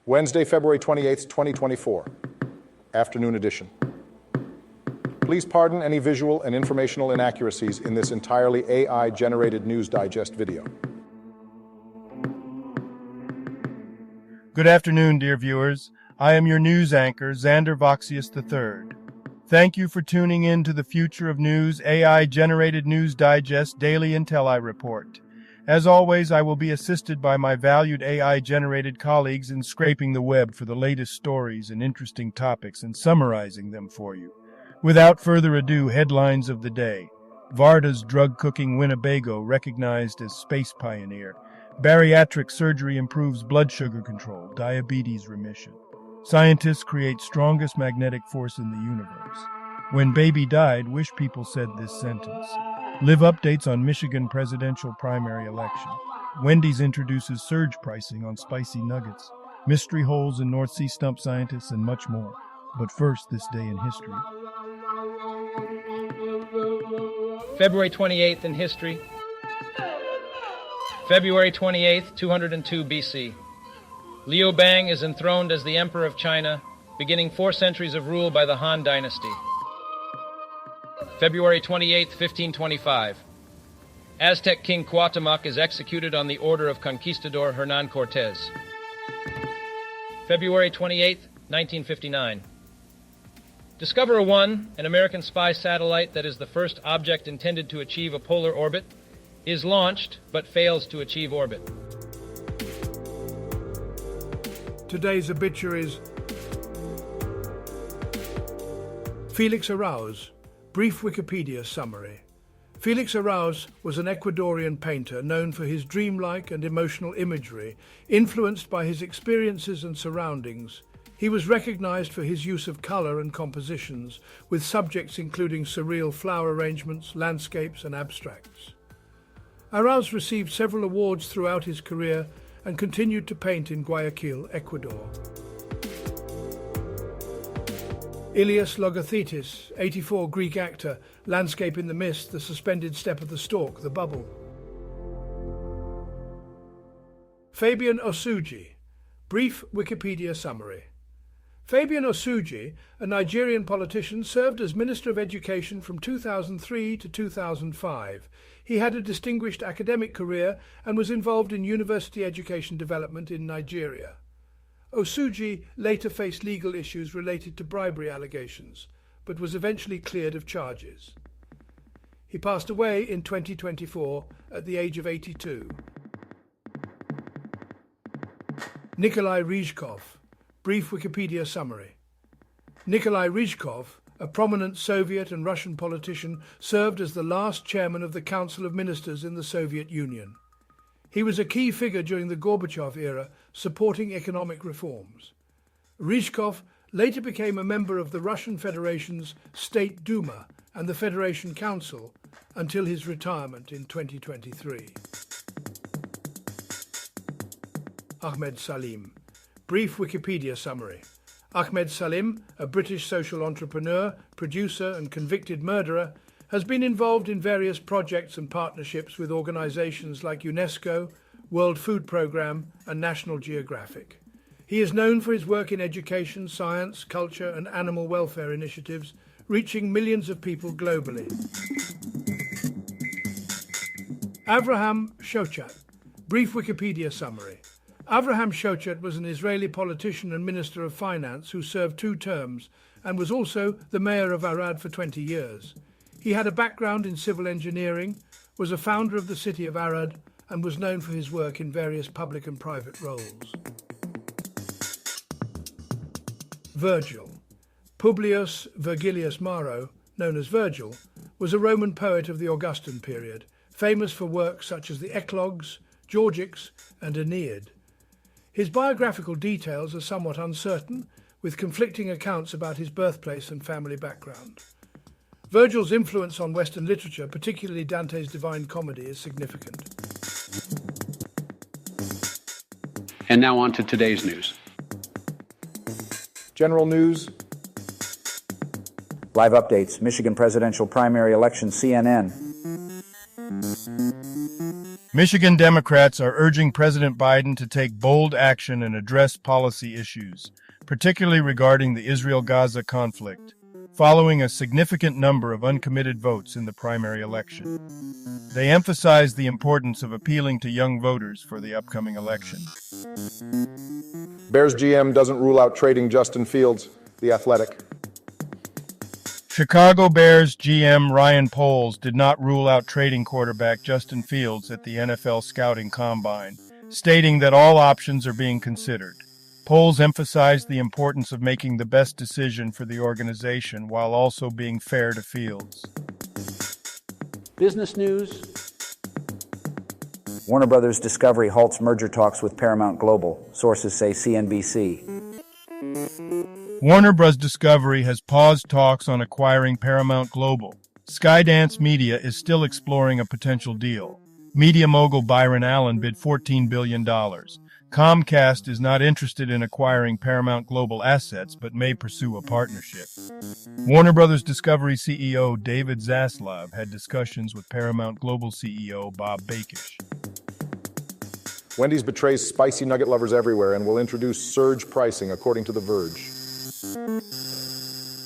Wednesday, February 28th, 2024, afternoon edition. Please pardon any visual and informational inaccuracies in this entirely AI-generated News Digest video. Good afternoon, dear viewers. I am your news anchor, Xander Voxius III. Thank you for tuning in to the Future of News AI-generated News Digest Daily Intellireport. As always, I will be assisted by my valued AI-generated colleagues in scraping the web for the latest stories and interesting topics and summarizing them for you. Without further ado, headlines of the day. Varda's drug-cooking Winnebago recognized as space pioneer. Bariatric surgery improves blood sugar control, diabetes remission. Scientists create strongest magnetic force in the universe. When baby died, wish people said this sentence. Live updates on Michigan presidential primary election. Wendy's introduces surge pricing on spicy nuggets. Mystery holes in North Sea stump scientists and much more. But first, this day in history. February 28th in history. February 28th, 202 BC. Liu Bang is enthroned as the Emperor of China, beginning 4 centuries of rule by the Han Dynasty. February 28th, 1525. Aztec King Cuauhtémoc is executed on the order of Conquistador Hernán Cortés. February 28th, 1959. Discoverer 1, an American spy satellite that is the first object intended to achieve a polar orbit, is launched but fails to achieve orbit. Today's obituaries. Felix Arauz. Brief Wikipedia summary. Felix Arauz was an Ecuadorian painter known for his dreamlike and emotional imagery, influenced by his experiences and surroundings. He was recognized for his use of color and compositions, with subjects including surreal flower arrangements, landscapes, and abstracts. Arauz received several awards throughout his career and continued to paint in Guayaquil, Ecuador. Ilias Logothetis, 84, Greek actor, Landscape in the Mist, The Suspended Step of the Stork, The Bubble. Fabian Osuji. Brief Wikipedia summary. Fabian Osuji, a Nigerian politician, served as Minister of Education from 2003 to 2005. He had a distinguished academic career and was involved in university education development in Nigeria. Osuji later faced legal issues related to bribery allegations, but was eventually cleared of charges. He passed away in 2024 at the age of 82. Nikolai Ryzhkov. Brief Wikipedia summary. Nikolai Ryzhkov, a prominent Soviet and Russian politician, served as the last chairman of the Council of Ministers in the Soviet Union. He was a key figure during the Gorbachev era, supporting economic reforms. Ryzhkov later became a member of the Russian Federation's State Duma and the Federation Council until his retirement in 2023. Ahmed Salim. Brief Wikipedia summary. Ahmed Salim, a British social entrepreneur, producer and convicted murderer, has been involved in various projects and partnerships with organisations like UNESCO, World Food Programme and National Geographic. He is known for his work in education, science, culture and animal welfare initiatives, reaching millions of people globally. Avraham Shochat. Brief Wikipedia summary. Avraham Shochat was an Israeli politician and Minister of Finance who served 2 terms and was also the mayor of Arad for 20 years. He had a background in civil engineering, was a founder of the city of Arad, and was known for his work in various public and private roles. Virgil. Publius Virgilius Maro, known as Virgil, was a Roman poet of the Augustan period, famous for works such as the Eclogues, Georgics, and Aeneid. His biographical details are somewhat uncertain, with conflicting accounts about his birthplace and family background. Virgil's influence on Western literature, particularly Dante's Divine Comedy, is significant. And now on to today's news. General news. Live updates, Michigan presidential primary election, CNN. Michigan Democrats are urging President Biden to take bold action and address policy issues, particularly regarding the Israel-Gaza conflict, following a significant number of uncommitted votes in the primary election. They emphasize the importance of appealing to young voters for the upcoming election. Bears GM doesn't rule out trading Justin Fields, The Athletic. Chicago Bears GM Ryan Poles did not rule out trading quarterback Justin Fields at the NFL Scouting Combine, stating that all options are being considered. Poles emphasized the importance of making the best decision for the organization while also being fair to Fields. Business news. Warner Brothers Discovery halts merger talks with Paramount Global, sources say CNBC. Warner Bros. Discovery has paused talks on acquiring Paramount Global. Skydance Media is still exploring a potential deal. Media mogul Byron Allen bid $14 billion. Comcast is not interested in acquiring Paramount Global assets but may pursue a partnership. Warner Bros. Discovery CEO David Zaslav had discussions with Paramount Global CEO Bob Bakish. Wendy's betrays spicy nugget lovers everywhere and will introduce surge pricing, according to The Verge.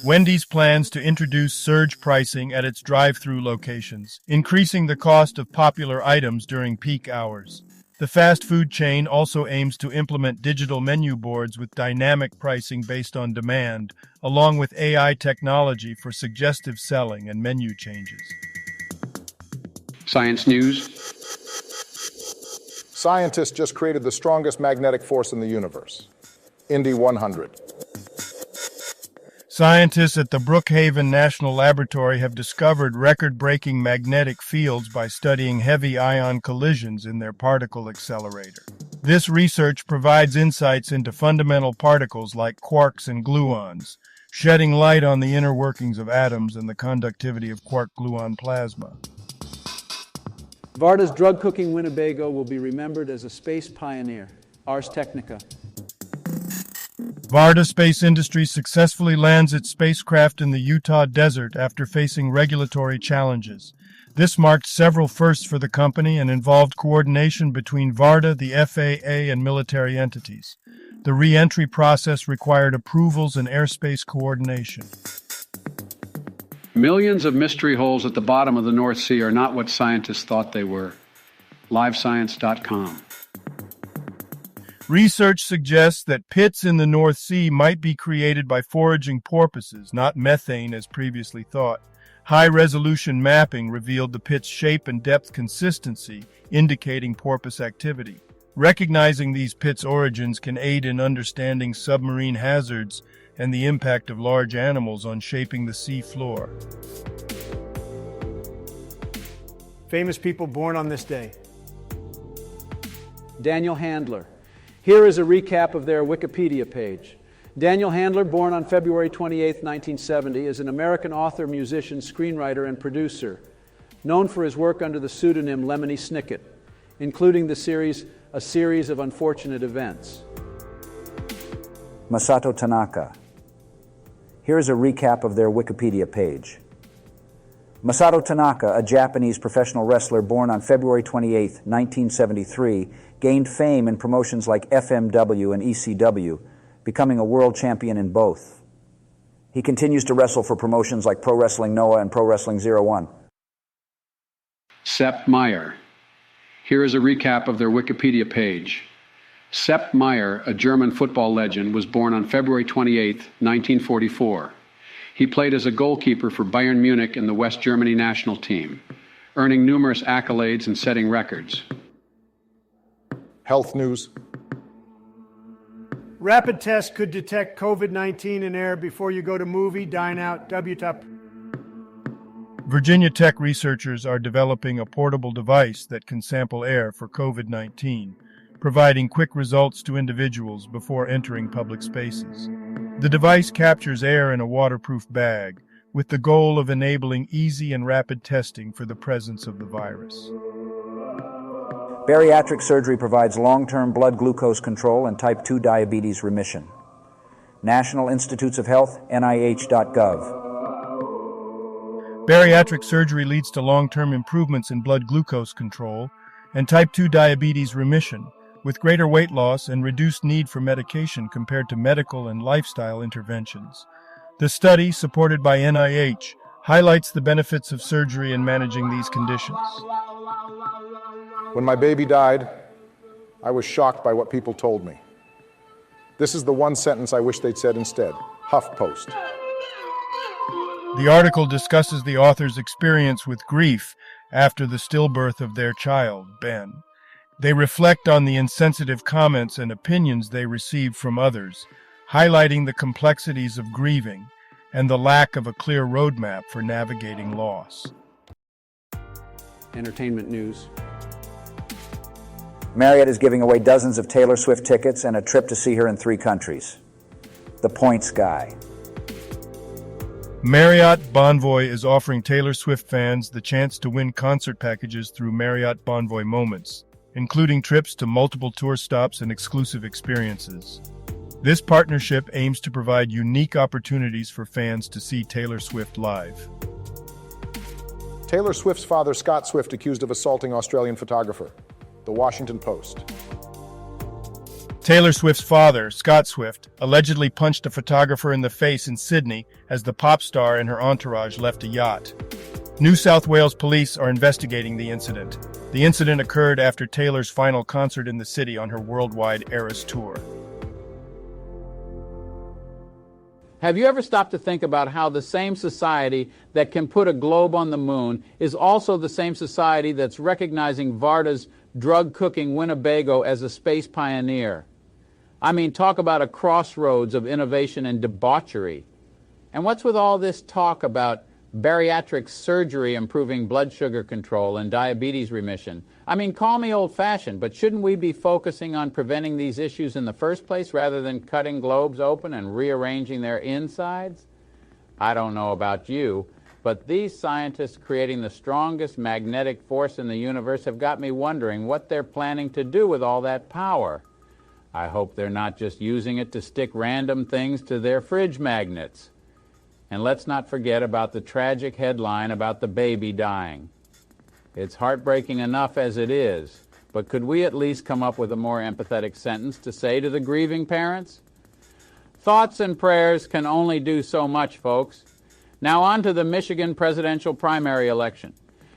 Wendy's plans to introduce surge pricing at its drive-thru locations, increasing the cost of popular items during peak hours. The fast food chain also aims to implement digital menu boards with dynamic pricing based on demand, along with AI technology for suggestive selling and menu changes. Science news. Scientists just created the strongest magnetic force in the universe. Indy 100. Scientists at the Brookhaven National Laboratory have discovered record-breaking magnetic fields by studying heavy ion collisions in their particle accelerator. This research provides insights into fundamental particles like quarks and gluons, shedding light on the inner workings of atoms and the conductivity of quark-gluon plasma. Varda's drug-cooking Winnebago will be remembered as a space pioneer. Ars Technica. Varda Space Industries successfully lands its spacecraft in the Utah desert after facing regulatory challenges. This marked several firsts for the company and involved coordination between Varda, the FAA, and military entities. The re-entry process required approvals and airspace coordination. Millions of mystery holes at the bottom of the North Sea are not what scientists thought they were. LiveScience.com. Research suggests that pits in the North Sea might be created by foraging porpoises, not methane as previously thought. High-resolution mapping revealed the pit's shape and depth consistency, indicating porpoise activity. Recognizing these pits' origins can aid in understanding submarine hazards and the impact of large animals on shaping the sea floor. Famous people born on this day. Daniel Handler. Here is a recap of their Wikipedia page. Daniel Handler, born on February 28, 1970, is an American author, musician, screenwriter, and producer, known for his work under the pseudonym Lemony Snicket, including the series A Series of Unfortunate Events. Masato Tanaka. Here is a recap of their Wikipedia page. Masato Tanaka, a Japanese professional wrestler born on February 28, 1973, gained fame in promotions like FMW and ECW, becoming a world champion in both. He continues to wrestle for promotions like Pro Wrestling Noah and Pro Wrestling 01. Sepp Meyer. Here is a recap of their Wikipedia page. Sepp Meyer, a German football legend, was born on February 28, 1944. He played as a goalkeeper for Bayern Munich and the West Germany national team, earning numerous accolades and setting records. Health news. Rapid tests could detect COVID-19 in air before you go to movie, dine out, WTOP. Virginia Tech researchers are developing a portable device that can sample air for COVID-19, providing quick results to individuals before entering public spaces. The device captures air in a waterproof bag, with the goal of enabling easy and rapid testing for the presence of the virus. Bariatric surgery provides long-term blood glucose control and type 2 diabetes remission. National Institutes of Health, NIH.gov. Bariatric surgery leads to long-term improvements in blood glucose control, and type 2 diabetes remission, with greater weight loss and reduced need for medication compared to medical and lifestyle interventions. The study, supported by NIH, highlights the benefits of surgery in managing these conditions. When my baby died, I was shocked by what people told me. This is the one sentence I wish they'd said instead. HuffPost. The article discusses the author's experience with grief after the stillbirth of their child, Ben. They reflect on the insensitive comments and opinions they received from others, highlighting the complexities of grieving and the lack of a clear roadmap for navigating loss. Entertainment news. Marriott is giving away dozens of Taylor Swift tickets and a trip to see her in 3 countries. The Points Guy. Marriott Bonvoy is offering Taylor Swift fans the chance to win concert packages through Marriott Bonvoy Moments, including trips to multiple tour stops and exclusive experiences. This partnership aims to provide unique opportunities for fans to see Taylor Swift live. Taylor Swift's father, Scott Swift, accused of assaulting Australian photographer. The Washington Post. Taylor Swift's father, Scott Swift, allegedly punched a photographer in the face in Sydney as the pop star and her entourage left a yacht. New South Wales police are investigating the incident. The incident occurred after Taylor's final concert in the city on her worldwide Eras tour. Have you ever stopped to think about how the same society that can put a globe on the moon is also the same society that's recognizing Varda's drug-cooking Winnebago as a space pioneer? I mean, talk about a crossroads of innovation and debauchery. And what's with all this talk about bariatric surgery improving blood sugar control and diabetes remission? I mean, call me old-fashioned, but shouldn't we be focusing on preventing these issues in the first place rather than cutting globes open and rearranging their insides? I don't know about you, but these scientists creating the strongest magnetic force in the universe have got me wondering what they're planning to do with all that power. I hope they're not just using it to stick random things to their fridge magnets. And let's not forget about the tragic headline about the baby dying. It's heartbreaking enough as it is, but could we at least come up with a more empathetic sentence to say to the grieving parents? Thoughts and prayers can only do so much, folks. Now on to the Michigan presidential primary election.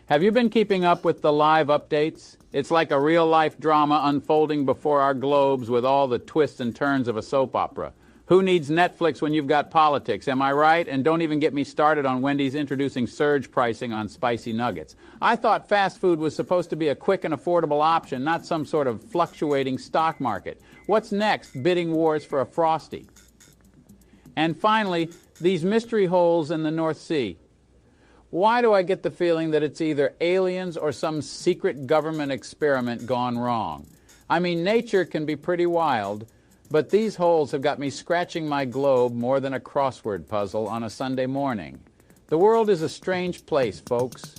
Have you been keeping up with the live updates? It's like a real-life drama unfolding before our globes with all the twists and turns of a soap opera. Who needs Netflix when you've got politics, am I right? And don't even get me started on Wendy's introducing surge pricing on spicy nuggets. I thought fast food was supposed to be a quick and affordable option, not some sort of fluctuating stock market. What's next? Bidding wars for a Frosty. And finally, these mystery holes in the North Sea. Why do I get the feeling that it's either aliens or some secret government experiment gone wrong? I mean, nature can be pretty wild, but these holes have got me scratching my globe more than a crossword puzzle on a Sunday morning. The world is a strange place, folks.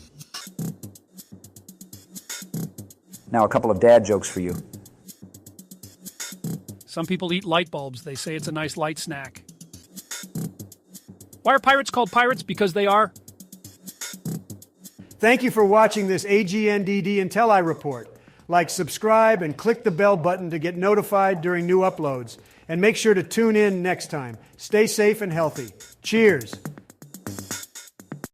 Now a couple of dad jokes for you. Some people eat light bulbs. They say it's a nice light snack. Why are pirates called pirates? Because they are. Thank you for watching this AGNDD Intellireport. Like, subscribe, and click the bell button to get notified during new uploads. And make sure to tune in next time. Stay safe and healthy. Cheers.